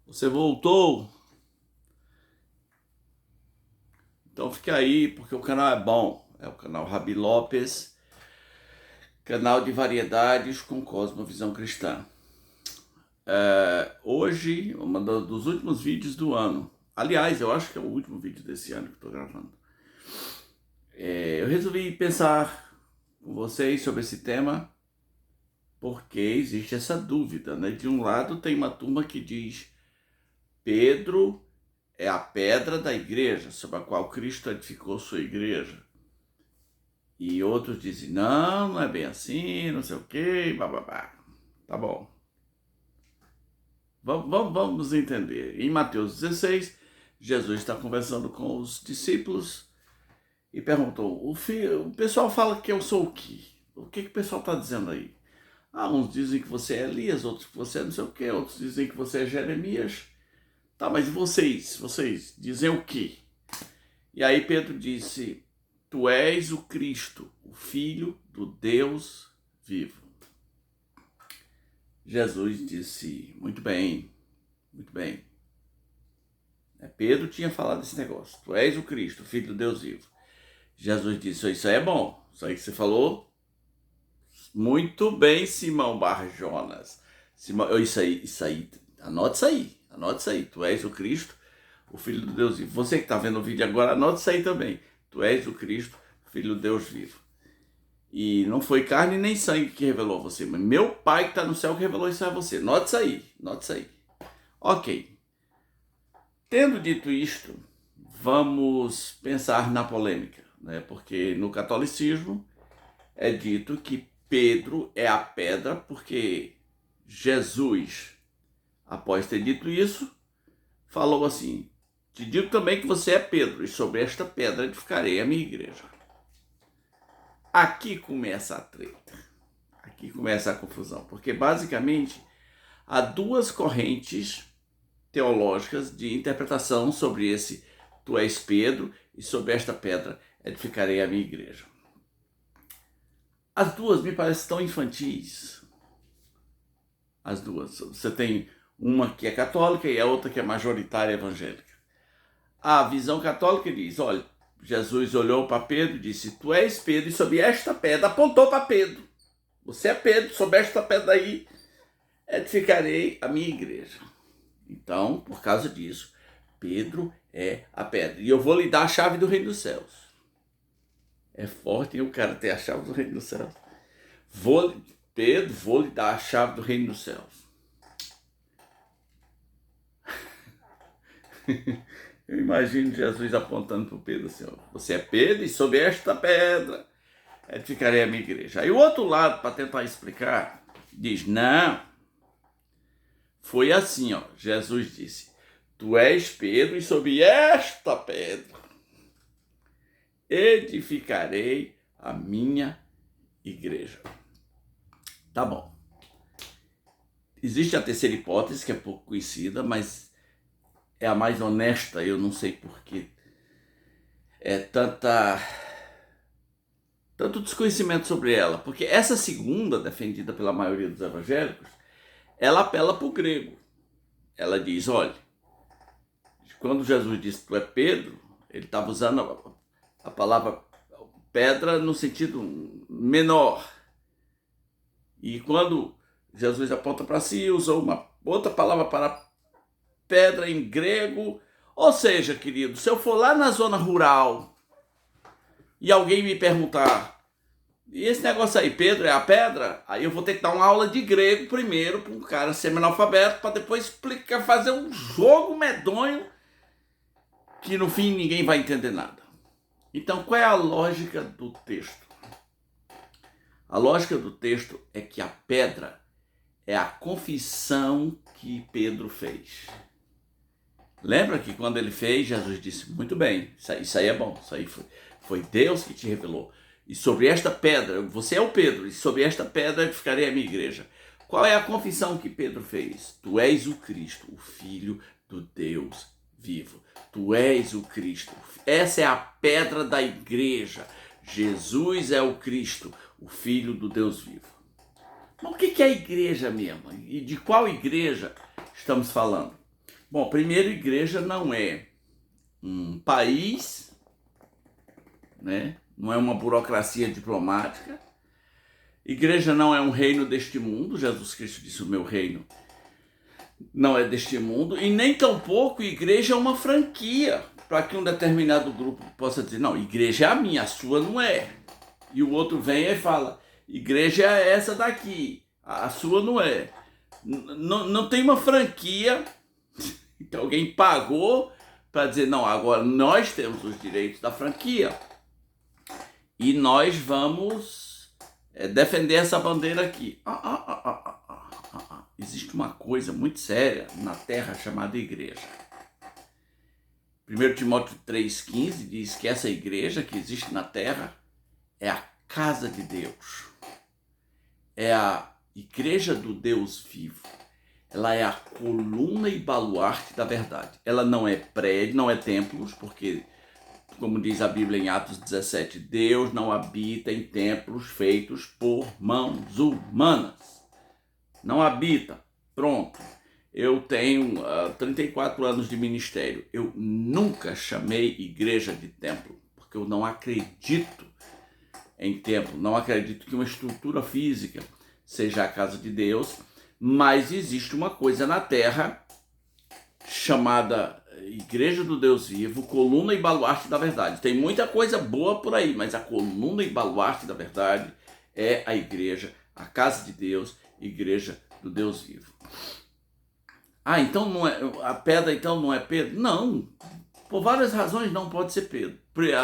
Você voltou? Então fica aí, porque o canal é bom. É o canal Rabi Lopes, canal de variedades com cosmovisão cristã. Hoje, um dos últimos vídeos do ano. Aliás, eu acho que é o último vídeo desse ano que estou gravando. Eu resolvi pensar com vocês sobre esse tema, porque existe essa dúvida, né? De um lado tem uma turma que diz Pedro é a pedra da igreja, sobre a qual Cristo edificou sua igreja. E outros dizem, não, não é bem assim, não sei o quê, bababá. Tá bom. Vamos entender. Em Mateus 16, Jesus está conversando com os discípulos e perguntou, o pessoal fala que eu sou o quê? O que o pessoal está dizendo aí? Uns dizem que você é Elias, outros que você é não sei o quê, outros dizem que você é Jeremias. Tá, mas vocês dizem o quê? E aí Pedro disse, tu és o Cristo, o Filho do Deus vivo. Jesus disse, muito bem. Pedro tinha falado esse negócio, tu és o Cristo, o Filho do Deus vivo. Jesus disse, isso aí é bom, isso aí que você falou, muito bem, Simão Bar-Jonas. Isso aí, anote isso aí, tu és o Cristo, o Filho do Deus vivo. Você que está vendo o vídeo agora, anote isso aí também. Tu és o Cristo, Filho do Deus vivo. E não foi carne nem sangue que revelou a você, mas meu Pai que está no céu que revelou isso a você. Note isso aí. Ok. Tendo dito isto, vamos pensar na polêmica, né? Porque no catolicismo é dito que Pedro é a pedra, porque Jesus, após ter dito isso, falou assim, te digo também que você é Pedro, e sobre esta pedra edificarei a minha igreja. Aqui começa a treta, aqui começa a confusão, porque basicamente há duas correntes teológicas de interpretação sobre esse tu és Pedro, e sobre esta pedra edificarei a minha igreja. As duas me parecem tão infantis. As duas. Você tem uma que é católica e a outra que é majoritária evangélica. A visão católica diz, olha, Jesus olhou para Pedro e disse, tu és Pedro, e sobre esta pedra, apontou para Pedro. Você é Pedro, sobre esta pedra aí, edificarei a minha igreja. Então, por causa disso, Pedro é a pedra. E eu vou lhe dar a chave do reino dos céus. É forte, hein, o cara ter a chave do reino dos céus. Pedro, vou lhe dar a chave do reino dos céus. Eu imagino Jesus apontando para o Pedro assim, ó, você é Pedro e sobre esta pedra edificarei a minha igreja. Aí o outro lado, para tentar explicar, diz, não, foi assim, ó, Jesus disse, tu és Pedro e sobre esta pedra edificarei a minha igreja. Tá bom. Existe a terceira hipótese, que é pouco conhecida, mas é a mais honesta, eu não sei porquê. É tanto desconhecimento sobre ela, porque essa segunda, defendida pela maioria dos evangélicos, ela apela para o grego. Ela diz, olha, quando Jesus disse tu é Pedro, ele estava usando a palavra pedra no sentido menor. E quando Jesus aponta para si, usou uma outra palavra para pedra em grego. Ou seja, querido, se eu for lá na zona rural e alguém me perguntar, e esse negócio aí, Pedro é a pedra? Aí eu vou ter que dar uma aula de grego primeiro para um cara semi-analfabeto, para depois explicar, fazer um jogo medonho que no fim ninguém vai entender nada. Então, qual é a lógica do texto? A lógica do texto é que a pedra é a confissão que Pedro fez. Lembra que quando ele fez, Jesus disse, muito bem, isso aí é bom, isso aí foi Deus que te revelou. E sobre esta pedra, você é o Pedro, e sobre esta pedra edificarei a minha igreja. Qual é a confissão que Pedro fez? Tu és o Cristo, o Filho do Deus vivo. Tu és o Cristo. Essa é a pedra da igreja. Jesus é o Cristo, o Filho do Deus vivo. Mas o que é a igreja mesmo? E de qual igreja estamos falando? Bom, primeiro, igreja não é um país, né? Não é uma burocracia diplomática. Igreja não é um reino deste mundo. Jesus Cristo disse: o meu reino não é deste mundo. E nem tampouco igreja é uma franquia para que um determinado grupo possa dizer: não, igreja é a minha, a sua não é. E o outro vem e fala: igreja é essa daqui, a sua não é. Não tem uma franquia. Então alguém pagou para dizer: não, agora nós temos os direitos da franquia e nós vamos defender essa bandeira aqui. Existe uma coisa muito séria na terra chamada igreja. 1 Timóteo 3,15 diz que essa igreja que existe na terra é a casa de Deus. É a igreja do Deus vivo. Ela é a coluna e baluarte da verdade. Ela não é prédio, não é templos, porque, como diz a Bíblia em Atos 17, Deus não habita em templos feitos por mãos humanas. Não habita. Pronto. Eu tenho 34 anos de ministério. Eu nunca chamei igreja de templo, porque eu não acredito em templo. Não acredito que uma estrutura física seja a casa de Deus, mas existe uma coisa na terra chamada Igreja do Deus Vivo, coluna e baluarte da verdade. Tem muita coisa boa por aí, mas a coluna e baluarte da verdade é a igreja, a casa de Deus, igreja do Deus vivo. Então não é, a pedra então não é Pedro? Não, por várias razões não pode ser Pedro. 2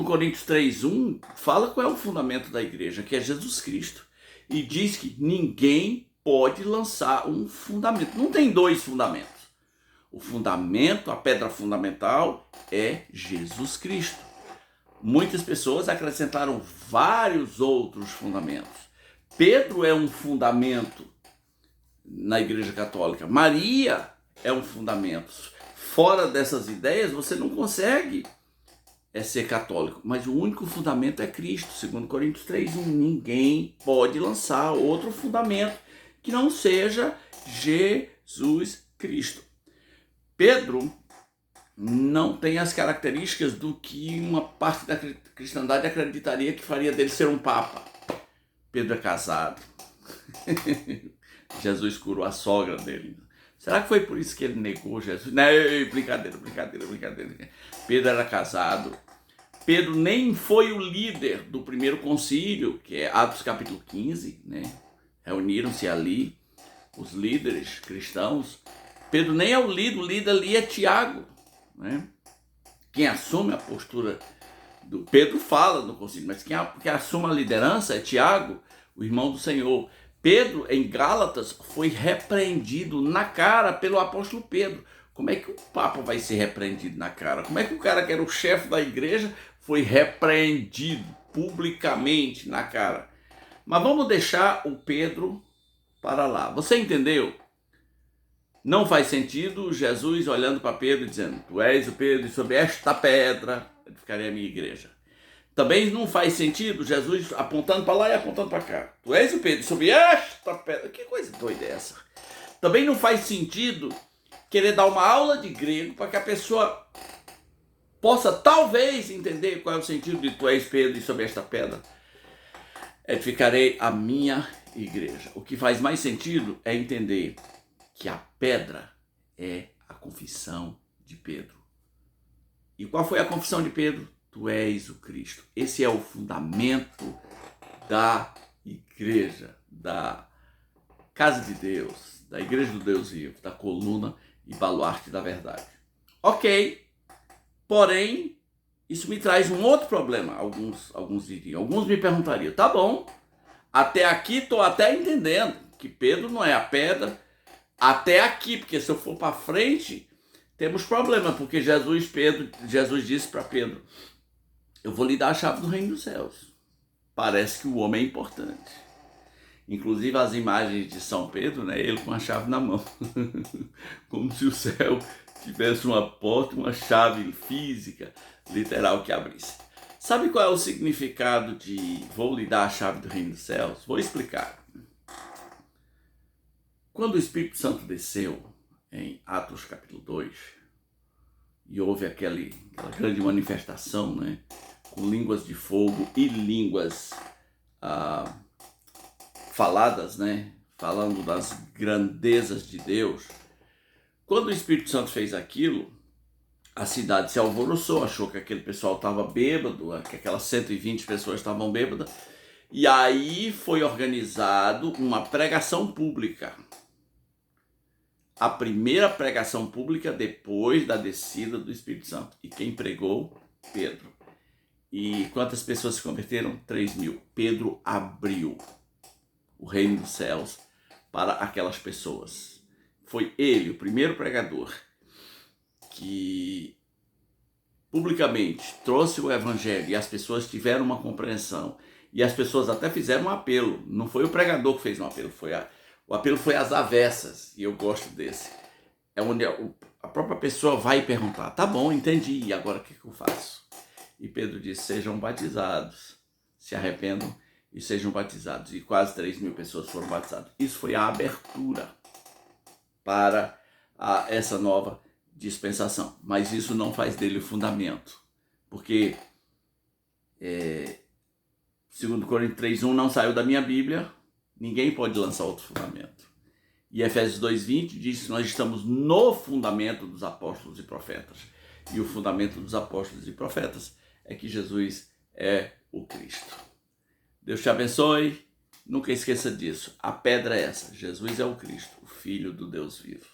Coríntios 3,1 fala qual é o fundamento da igreja, que é Jesus Cristo. E diz que ninguém pode lançar um fundamento. Não tem dois fundamentos. O fundamento, a pedra fundamental é Jesus Cristo. Muitas pessoas acrescentaram vários outros fundamentos. Pedro é um fundamento na Igreja Católica. Maria é um fundamento. Fora dessas ideias, você não consegue ser católico. Mas o único fundamento é Cristo. 2 Coríntios 3,1. Ninguém pode lançar outro fundamento que não seja Jesus Cristo. Pedro não tem as características do que uma parte da cristandade acreditaria que faria dele ser um papa. Pedro é casado. Jesus curou a sogra dele. Será que foi por isso que ele negou Jesus? Não, brincadeira. Pedro era casado. Pedro nem foi o líder do primeiro concílio, que é Atos capítulo 15, né? Reuniram-se ali os líderes cristãos. Pedro nem é o líder ali é Tiago, né? Quem assume a postura do Pedro fala no concílio, mas quem assume a liderança é Tiago, o irmão do Senhor. Pedro, em Gálatas, foi repreendido na cara pelo apóstolo Pedro. Como é que o Papa vai ser repreendido na cara? Como é que o cara que era o chefe da igreja foi repreendido publicamente na cara? Mas vamos deixar o Pedro para lá. Você entendeu? Não faz sentido Jesus olhando para Pedro e dizendo: tu és o Pedro e sobre esta pedra edificarei a minha igreja. Também não faz sentido Jesus apontando para lá e apontando para cá. Tu és o Pedro e sobre esta pedra. Que coisa doida é essa? Também não faz sentido querer dar uma aula de grego para que a pessoa possa talvez entender qual é o sentido de tu és Pedro e sobre esta pedra edificarei a minha igreja. O que faz mais sentido é entender que a pedra é a confissão de Pedro. E qual foi a confissão de Pedro? Tu és o Cristo. Esse é o fundamento da igreja, da casa de Deus, da igreja do Deus vivo, da coluna e baluarte da verdade. Ok, porém, isso me traz um outro problema, alguns diriam. Alguns me perguntariam: tá bom, até aqui estou até entendendo que Pedro não é a pedra, até aqui, porque se eu for para frente, temos problema, porque Jesus disse para Pedro: eu vou lhe dar a chave do reino dos céus. Parece que o homem é importante. Inclusive as imagens de São Pedro, né, ele com a chave na mão. Como se o céu tivesse uma porta, uma chave física, literal, que abrisse. Sabe qual é o significado de vou lhe dar a chave do reino dos céus? Vou explicar. Quando o Espírito Santo desceu em Atos capítulo 2, e houve aquela grande manifestação, né, com línguas de fogo e línguas faladas, né, falando das grandezas de Deus. Quando o Espírito Santo fez aquilo, a cidade se alvoroçou, achou que aquele pessoal estava bêbado, que aquelas 120 pessoas estavam bêbadas, e aí foi organizado uma pregação pública. A primeira pregação pública depois da descida do Espírito Santo. E quem pregou? Pedro. E quantas pessoas se converteram? 3.000. Pedro abriu o reino dos céus para aquelas pessoas. Foi ele, o primeiro pregador, que publicamente trouxe o evangelho e as pessoas tiveram uma compreensão. E as pessoas até fizeram um apelo. Não foi o pregador que fez um apelo, o apelo foi às avessas, e eu gosto desse. É onde a própria pessoa vai perguntar, tá bom, entendi, e agora o que eu faço? E Pedro disse, sejam batizados, se arrependam e sejam batizados. E quase 3.000 pessoas foram batizadas. Isso foi a abertura para essa nova dispensação. Mas isso não faz dele o fundamento. Porque 2 Coríntios 3:1 não saiu da minha Bíblia, ninguém pode lançar outro fundamento. E Efésios 2:20 diz que nós estamos no fundamento dos apóstolos e profetas. E o fundamento dos apóstolos e profetas é que Jesus é o Cristo. Deus te abençoe. Nunca esqueça disso. A pedra é essa. Jesus é o Cristo, o Filho do Deus vivo.